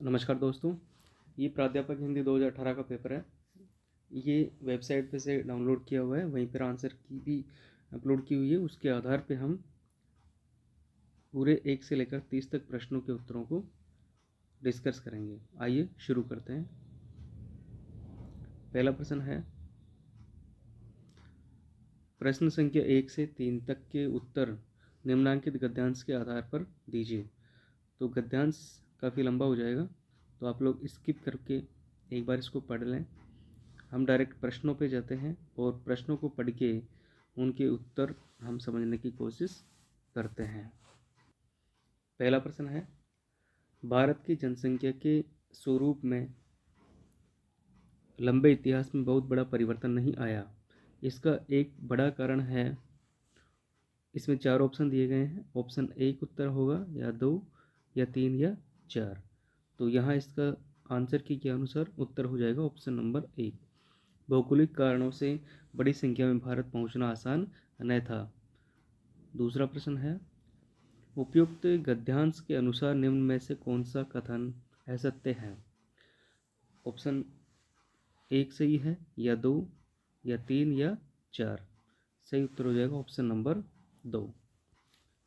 नमस्कार दोस्तों, ये प्राध्यापक हिंदी 2018 का पेपर है। ये वेबसाइट पे से डाउनलोड किया हुआ है, वहीं पर आंसर की भी अपलोड की हुई है। उसके आधार पे हम पूरे 1 से लेकर 30 तक प्रश्नों के उत्तरों को डिस्कस करेंगे। आइए शुरू करते हैं। पहला प्रश्न है, प्रश्न संख्या 1 से 3 तक के उत्तर निम्नांकित गद्यांश के आधार पर दीजिए। तो गद्यांश काफ़ी लंबा हो जाएगा, तो आप लोग स्किप करके एक बार इसको पढ़ लें। हम डायरेक्ट प्रश्नों पे जाते हैं और प्रश्नों को पढ़ के उनके उत्तर हम समझने की कोशिश करते हैं। पहला प्रश्न है, भारत की जनसंख्या के स्वरूप में लंबे इतिहास में बहुत बड़ा परिवर्तन नहीं आया। इसका एक बड़ा कारण है, इसमें 4 ऑप्शन दिए गए हैं। ऑप्शन 1 उत्तर होगा, या 2 या 3 या 4। तो यहाँ इसका आंसर की के अनुसार उत्तर हो जाएगा ऑप्शन नंबर 1। भौगोलिक कारणों से बड़ी संख्या में भारत पहुंचना आसान न था। दूसरा प्रश्न है, उपयुक्त गद्यांश के अनुसार निम्न में से कौन सा कथन असत्य है। ऑप्शन 1 सही है, या 2 या 3 या 4। सही उत्तर हो जाएगा ऑप्शन नंबर 2।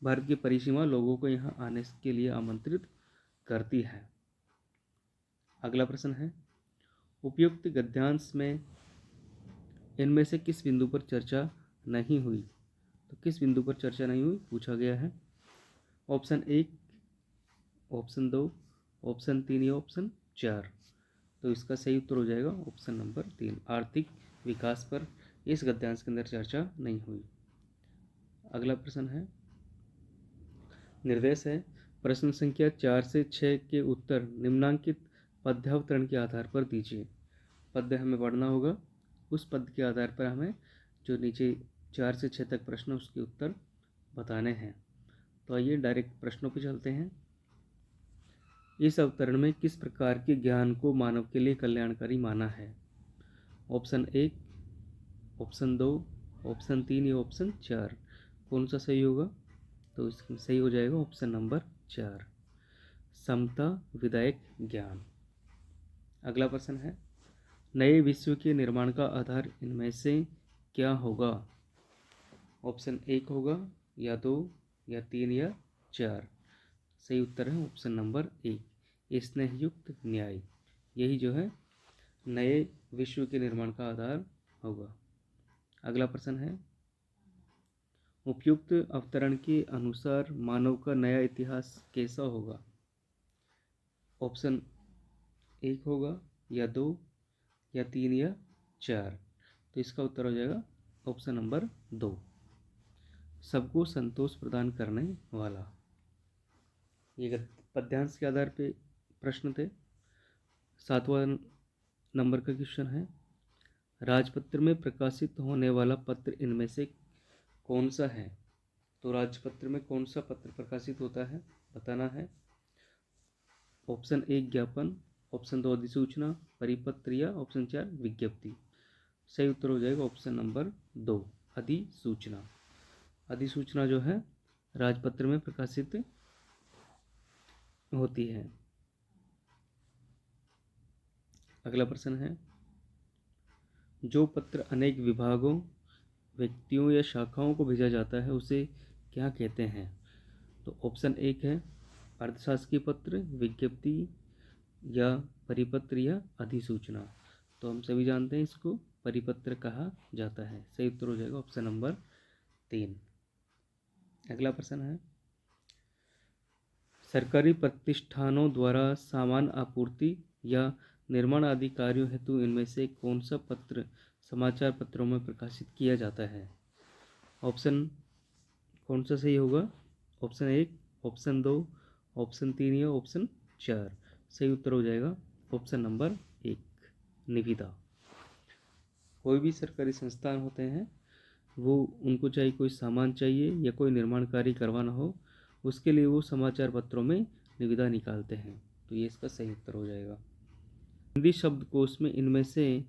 भारत की परिसीमा लोगों को यहाँ आने के लिए आमंत्रित करती है। अगला प्रश्न है, उपयुक्त गद्यांश में इनमें से किस बिंदु पर चर्चा नहीं हुई। तो किस बिंदु पर चर्चा नहीं हुई पूछा गया है। ऑप्शन 1, ऑप्शन 2, ऑप्शन 3 या ऑप्शन 4। तो इसका सही उत्तर हो जाएगा ऑप्शन नंबर 3। आर्थिक विकास पर इस गद्यांश के अंदर चर्चा नहीं हुई। अगला प्रश्न है, निर्देश है, प्रश्न संख्या 4 से 6 के उत्तर निम्नांकित पद्यावतरण के आधार पर दीजिए। पद्य हमें पढ़ना होगा, उस पद के आधार पर हमें जो नीचे 4 से 6 तक प्रश्न उसके उत्तर बताने हैं। तो आइए डायरेक्ट प्रश्नों पर चलते हैं। इस अवतरण में किस प्रकार के ज्ञान को मानव के लिए कल्याणकारी माना है। ऑप्शन 1, ऑप्शन 2, ऑप्शन 3 या ऑप्शन 4। कौन सा सही होगा। तो इसमें सही हो जाएगा ऑप्शन नंबर 4, समता विधायक ज्ञान। अगला प्रश्न है, नए विश्व के निर्माण का आधार इनमें से क्या होगा। ऑप्शन 1 होगा, या 2 या 3 या 4। सही उत्तर है ऑप्शन नंबर 1, स्नेहयुक्त न्याय। यही जो है नए विश्व के निर्माण का आधार होगा। अगला प्रश्न है, उपयुक्त अवतरण के अनुसार मानव का नया इतिहास कैसा होगा। ऑप्शन 1 होगा, या 2 या 3 या 4। तो इसका उत्तर हो जाएगा ऑप्शन नंबर 2, सबको संतोष प्रदान करने वाला। ये पद्यांश के आधार पे प्रश्न थे। 7वां नंबर का क्वेश्चन है, राजपत्र में प्रकाशित होने वाला पत्र इनमें से कौन सा है। तो राजपत्र में कौन सा पत्र प्रकाशित होता है बताना है। ऑप्शन 1 ज्ञापन, ऑप्शन 2 अधिसूचना, परिपत्र, या ऑप्शन 4 विज्ञप्ति। सही उत्तर हो जाएगा ऑप्शन नंबर 2, अधिसूचना। अधिसूचना जो है राजपत्र में प्रकाशित होती है। अगला प्रश्न है, जो पत्र अनेक विभागों, व्यक्तियों या शाखाओं को भेजा जाता है उसे क्या कहते हैं। तो ऑप्शन 1 है अर्थशासकीय पत्र, विज्ञप्ति, या परिपत्र, या अधिसूचना। तो हम सभी जानते हैं इसको परिपत्र कहा जाता है। सही उत्तर हो जाएगा ऑप्शन नंबर 3। अगला प्रश्न है, सरकारी प्रतिष्ठानों द्वारा सामान आपूर्ति या निर्माण आदि कार्यों हेतु इनमें से कौन सा पत्र समाचार पत्रों में प्रकाशित किया जाता है। ऑप्शन कौन सा सही होगा। ऑप्शन 1, ऑप्शन 2, ऑप्शन 3 या ऑप्शन 4। सही उत्तर हो जाएगा ऑप्शन नंबर 1, निविदा। कोई भी सरकारी संस्थान होते हैं वो उनको चाहे कोई सामान चाहिए या कोई निर्माण कार्य करवाना हो, उसके लिए वो समाचार पत्रों में निविदा निकालते हैं। तो ये इसका सही उत्तर हो जाएगा। हिंदी शब्दकोश में इनमें से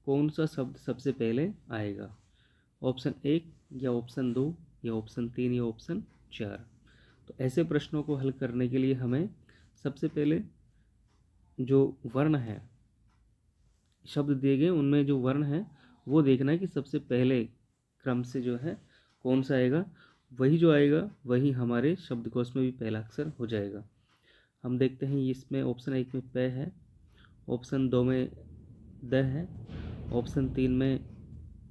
कौन सा शब्द सबसे पहले आएगा। ऑप्शन 1 या ऑप्शन 2 या ऑप्शन 3 या ऑप्शन 4। तो ऐसे प्रश्नों को हल करने के लिए हमें सबसे पहले जो वर्ण है, शब्द दिए गए उनमें जो वर्ण है वो देखना है कि सबसे पहले क्रम से जो है कौन सा आएगा, वही जो आएगा वही हमारे शब्दकोश में भी पहला अक्षर हो जाएगा। हम देखते हैं इसमें ऑप्शन 1 में प है, ऑप्शन 2 में द है, ऑप्शन 3 में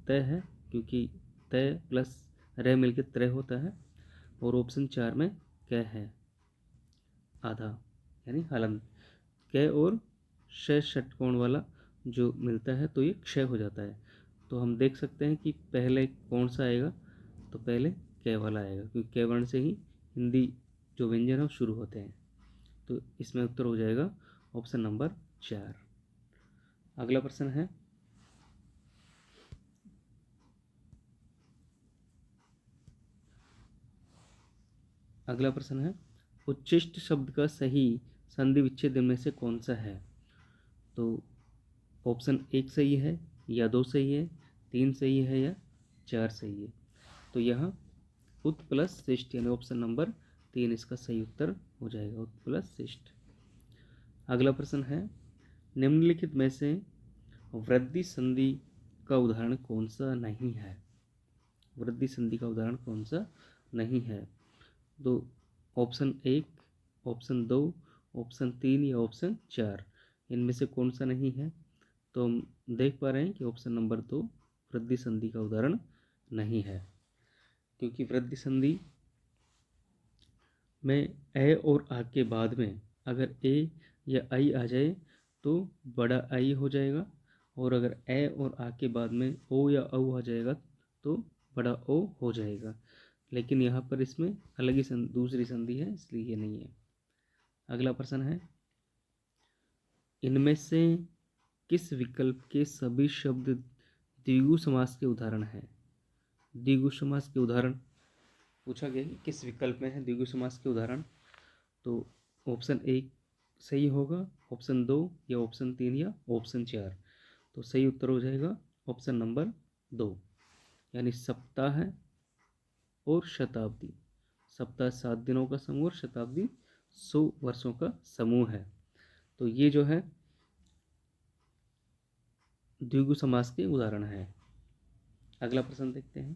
त है क्योंकि त प्लस र मिलकर त्र होता है, और ऑप्शन 4 में क है आधा यानी हलंत। क और श षटकोण वाला जो मिलता है तो ये क्षय हो जाता है। तो हम देख सकते हैं कि पहले कौन सा आएगा, तो पहले क वाला आएगा क्योंकि क वर्ण से ही हिंदी जो व्यंजन है वो शुरू होते हैं। तो इसमें उत्तर हो जाएगा ऑप्शन नंबर 4। अगला प्रश्न है, अगला प्रश्न है उच्छिष्ट शब्द का सही संधि विच्छेद में से कौन सा है। तो ऑप्शन 1 सही है या 2 सही है, 3 सही है या 4 सही है। तो यहाँ उत प्लस शिष्ट यानी ऑप्शन नंबर 3 इसका सही उत्तर हो जाएगा, उत प्लस शिष्ट। अगला प्रश्न है निम्नलिखित में से वृद्धि संधि का उदाहरण कौन सा नहीं है। वृद्धि संधि का उदाहरण कौन सा नहीं है। तो ऑप्शन 1, ऑप्शन 2, ऑप्शन 3 या ऑप्शन 4 इनमें से कौन सा नहीं है। तो हम देख पा रहे हैं कि ऑप्शन नंबर 2 वृद्धि संधि का उदाहरण नहीं है, क्योंकि वृद्धि संधि में ए और आ के बाद में अगर ए या आई आ जाए तो बड़ा आई हो जाएगा, और अगर ए और आ के बाद में ओ या औ आ जाएगा तो बड़ा ओ हो जाएगा। लेकिन यहाँ पर इसमें अलग ही दूसरी संधि है, इसलिए ये नहीं है। अगला प्रश्न है इनमें से किस विकल्प के सभी शब्द द्विगु समास के उदाहरण हैं। द्विगु समास के उदाहरण पूछा गया कि किस विकल्प में है द्विगु समास के उदाहरण। तो ऑप्शन 1 सही होगा, ऑप्शन 2 या ऑप्शन 3 या ऑप्शन 4। तो सही उत्तर हो जाएगा ऑप्शन नंबर 2 यानी सप्ताह और शताब्दी। सप्ताह 7 दिनों का समूह और शताब्दी 100 वर्षों का समूह है। तो ये जो है द्विगु समास के उदाहरण है। अगला प्रश्न देखते हैं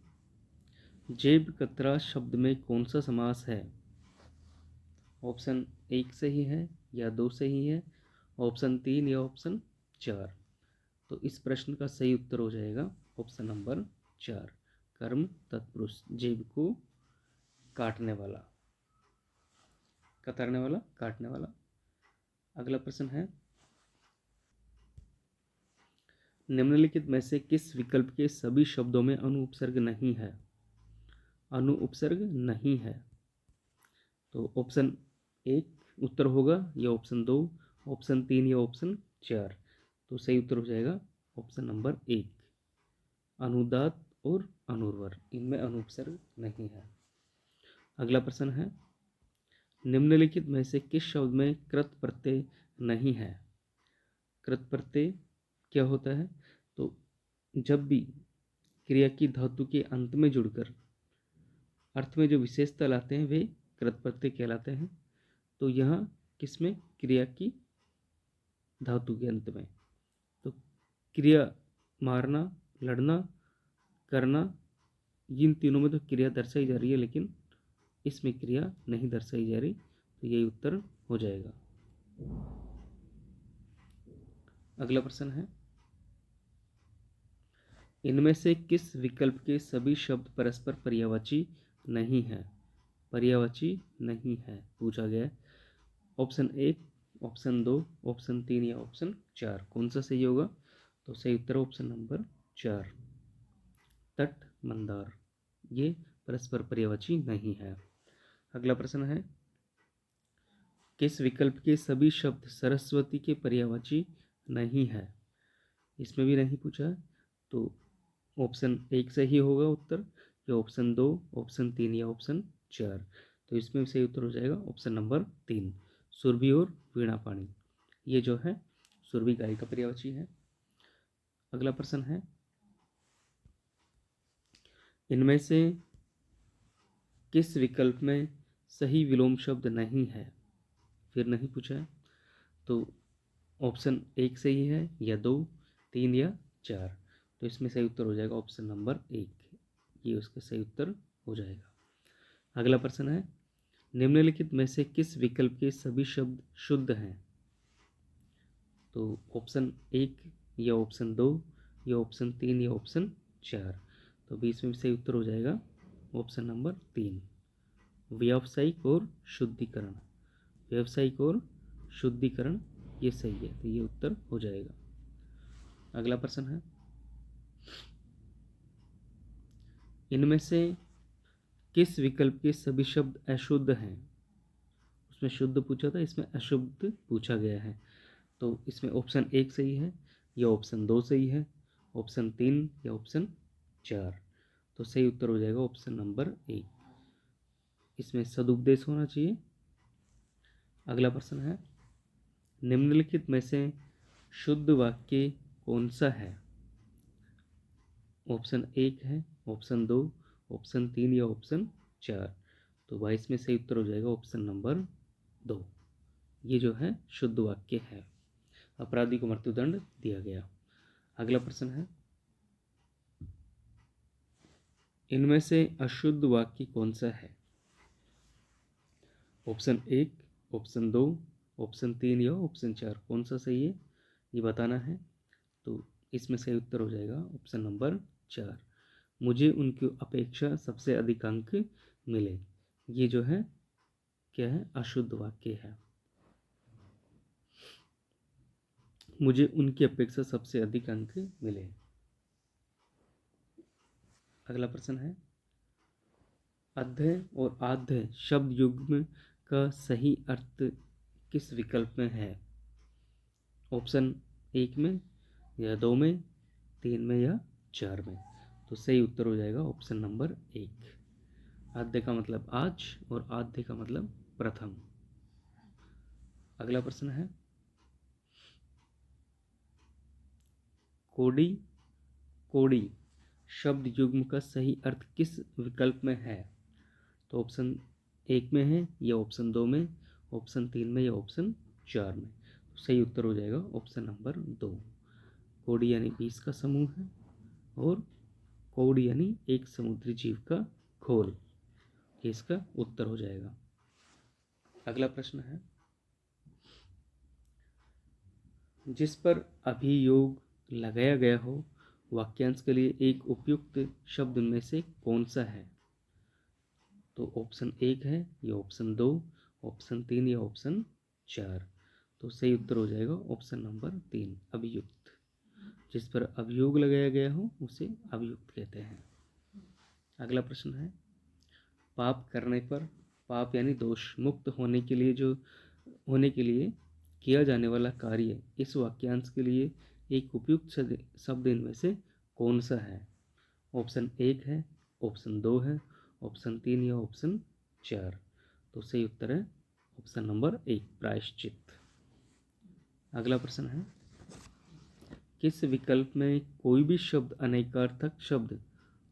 जेब कतरा शब्द में कौन सा समास है। ऑप्शन 1 सही है या 2 सही है, ऑप्शन 3 या ऑप्शन 4। तो इस प्रश्न का सही उत्तर हो जाएगा ऑप्शन नंबर 4 कर्म तत्पुरुष, जेब को काटने वाला, कतरने वाला, काटने वाला। अगला प्रश्न है निम्नलिखित में से किस विकल्प के सभी शब्दों में अनु उपसर्ग नहीं है। अनु उपसर्ग नहीं है। तो ऑप्शन 1 उत्तर होगा या ऑप्शन 2, ऑप्शन 3 या ऑप्शन 4। तो सही उत्तर हो जाएगा ऑप्शन नंबर 1 अनुदात और अनुर्वर, इनमें अनुपसर्ग नहीं है। अगला प्रश्न है निम्नलिखित में से किस शब्द में कृत प्रत्यय नहीं है। कृत प्रत्यय क्या होता है। तो जब भी क्रिया की धातु के अंत में जुड़कर अर्थ में जो विशेषता लाते हैं वे कृत प्रत्यय कहलाते हैं। तो यहाँ किसमें, क्रिया की धातु के अंत में। तो क्रिया मारना, लड़ना, करना, इन तीनों में तो क्रिया दर्शाई जा रही है, लेकिन इसमें क्रिया नहीं दर्शाई जा रही, तो यही उत्तर हो जाएगा। अगला प्रश्न है इनमें से किस विकल्प के सभी शब्द परस्पर पर्यायवाची नहीं है। पर्यायवाची नहीं है पूछा गया है। ऑप्शन 1, ऑप्शन 2, ऑप्शन 3 या ऑप्शन 4 कौन सा सही होगा। तो सही उत्तर ऑप्शन नंबर 4 तट, मंदार, ये परस्पर पर्यायवाची नहीं है। अगला प्रश्न है किस विकल्प के सभी शब्द सरस्वती के पर्यायवाची नहीं है। इसमें भी नहीं पूछा है। तो ऑप्शन 1 सही होगा उत्तर, या ऑप्शन 2, ऑप्शन 3 या ऑप्शन 4। तो इसमें सही उत्तर हो जाएगा ऑप्शन नंबर 3 सुरभि और वीणा पाणी, ये जो है सुरभि गाय का पर्यायवाची है। अगला प्रश्न है इनमें से किस विकल्प में सही विलोम शब्द नहीं है। फिर नहीं पूछा है। तो ऑप्शन 1 सही है या 2, 3 या 4। तो इसमें सही उत्तर हो जाएगा ऑप्शन नंबर 1, ये उसका सही उत्तर हो जाएगा। अगला प्रश्न है, निम्नलिखित में से किस विकल्प के सभी शब्द शुद्ध हैं? तो ऑप्शन 1 या ऑप्शन 2 या ऑप्शन 3 या ऑप्शन 4। तो बीच में सही उत्तर हो जाएगा ऑप्शन नंबर 3, व्यावसायिक और शुद्धिकरण। व्यावसायिक और शुद्धिकरण ये सही है, तो ये उत्तर हो जाएगा। अगला प्रश्न है, इनमें से किस विकल्प के सभी शब्द अशुद्ध हैं? उसमें शुद्ध पूछा था, इसमें अशुद्ध पूछा गया है। तो इसमें ऑप्शन 1 सही है या ऑप्शन 2 सही है, ऑप्शन 3 या ऑप्शन 4। तो सही उत्तर हो जाएगा ऑप्शन नंबर 1, इसमें सदुपदेश होना चाहिए। अगला प्रश्न है, निम्नलिखित में से शुद्ध वाक्य कौन सा है? ऑप्शन 1 है, ऑप्शन 2, ऑप्शन 3 या ऑप्शन 4। तो 22 में सही उत्तर हो जाएगा ऑप्शन नंबर 2, ये जो है शुद्ध वाक्य है। अपराधी को मृत्युदंड दिया गया। अगला प्रश्न है, इनमें से अशुद्ध वाक्य कौन सा है? ऑप्शन 1, ऑप्शन 2, ऑप्शन 3 या ऑप्शन 4, कौन सा सही है ये बताना है। तो इसमें सही उत्तर हो जाएगा ऑप्शन नंबर 4, मुझे उनकी अपेक्षा सबसे अधिक अंक मिले। ये जो है क्या है, अशुद्ध वाक्य है। मुझे उनकी अपेक्षा सबसे अधिक अंक मिले। अगला प्रश्न है, अध्याय और आध्याय शब्द युग्म का सही अर्थ किस विकल्प में है? ऑप्शन 1 में या 2 में, 3 में या 4 में। तो सही उत्तर हो जाएगा ऑप्शन नंबर 1, आद्य का मतलब आज और आद्य का मतलब प्रथम। अगला प्रश्न है, कोडी कोड़ी शब्द युग्म का सही अर्थ किस विकल्प में है? तो ऑप्शन 1 में है या ऑप्शन 2 में, ऑप्शन 3 में या ऑप्शन 4 में। तो सही उत्तर हो जाएगा ऑप्शन नंबर 2, कोडी यानी 20 का समूह है और कौड़ी यानी एक समुद्री जीव का खोल, ये इसका उत्तर हो जाएगा। अगला प्रश्न है, जिस पर अभियोग लगाया गया हो वाक्यांश के लिए एक उपयुक्त शब्द में से कौन सा है? तो ऑप्शन 1 है या ऑप्शन 2, ऑप्शन 3 या ऑप्शन 4। तो सही उत्तर हो जाएगा ऑप्शन नंबर 3, अभियुक्त। जिस पर अभियोग लगाया गया हो उसे अभियुक्त कहते हैं। अगला प्रश्न है, पाप करने पर, पाप यानी दोष मुक्त होने के लिए किया जाने वाला कार्य इस वाक्यांश के लिए एक उपयुक्त शब्द इनमें से कौन सा है? ऑप्शन 1 है, ऑप्शन 2 है, ऑप्शन 3 या ऑप्शन 4। तो सही उत्तर है ऑप्शन नंबर 1, प्रायश्चित। अगला प्रश्न है, किस विकल्प में कोई भी शब्द अनेकार्थक शब्द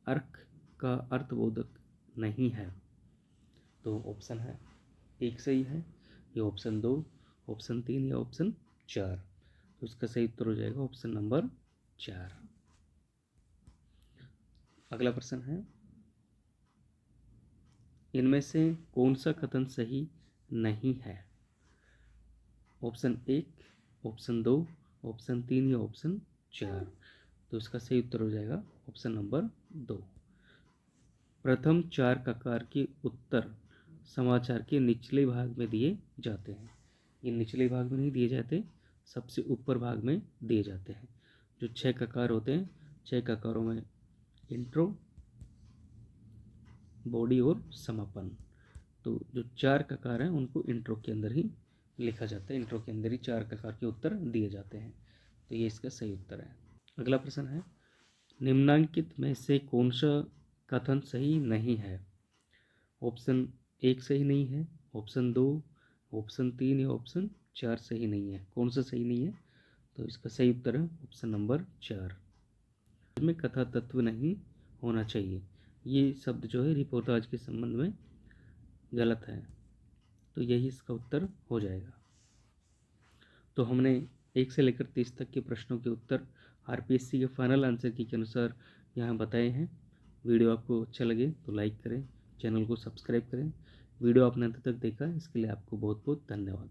अर्क का अर्थबोधक नहीं है? तो ऑप्शन है 1 सही है या ऑप्शन 2, ऑप्शन 3 या ऑप्शन 4। तो इसका सही उत्तर हो जाएगा ऑप्शन नंबर 4। अगला प्रश्न है, इनमें से कौन सा कथन सही नहीं है? ऑप्शन 1, ऑप्शन 2, ऑप्शन 3 या ऑप्शन 4। तो इसका सही उत्तर हो जाएगा ऑप्शन नंबर 2, प्रथम 4 ककार के उत्तर समाचार के निचले भाग में दिए जाते हैं। ये निचले भाग में नहीं दिए जाते, सबसे ऊपर भाग में दिए जाते हैं। जो 6 ककार होते हैं, 6 ककारों में इंट्रो, बॉडी और समापन। तो जो 4 ककार हैं उनको इंट्रो के अंदर ही लिखा जाता है, इंट्रो के अंदर ही 4 ककार के उत्तर दिए जाते हैं। तो ये इसका सही उत्तर है। अगला प्रश्न है, निम्नांकित में से कौन सा कथन सही नहीं है? ऑप्शन 1 सही नहीं है, ऑप्शन 2, ऑप्शन 3 या ऑप्शन 4 सही नहीं है। कौन सा सही नहीं है? तो इसका सही उत्तर है ऑप्शन नंबर 4, इसमें कथा तत्व नहीं होना चाहिए। ये शब्द जो है रिपोर्टाज के संबंध में गलत है, तो यही इसका उत्तर हो जाएगा। तो हमने 1 से लेकर 30 तक के प्रश्नों के उत्तर आरपीएससी के फाइनल आंसर की के अनुसार यहाँ बताए हैं। वीडियो आपको अच्छा लगे तो लाइक करें, चैनल को सब्सक्राइब करें। वीडियो आपने अंत तक देखा इसके लिए आपको बहुत बहुत धन्यवाद।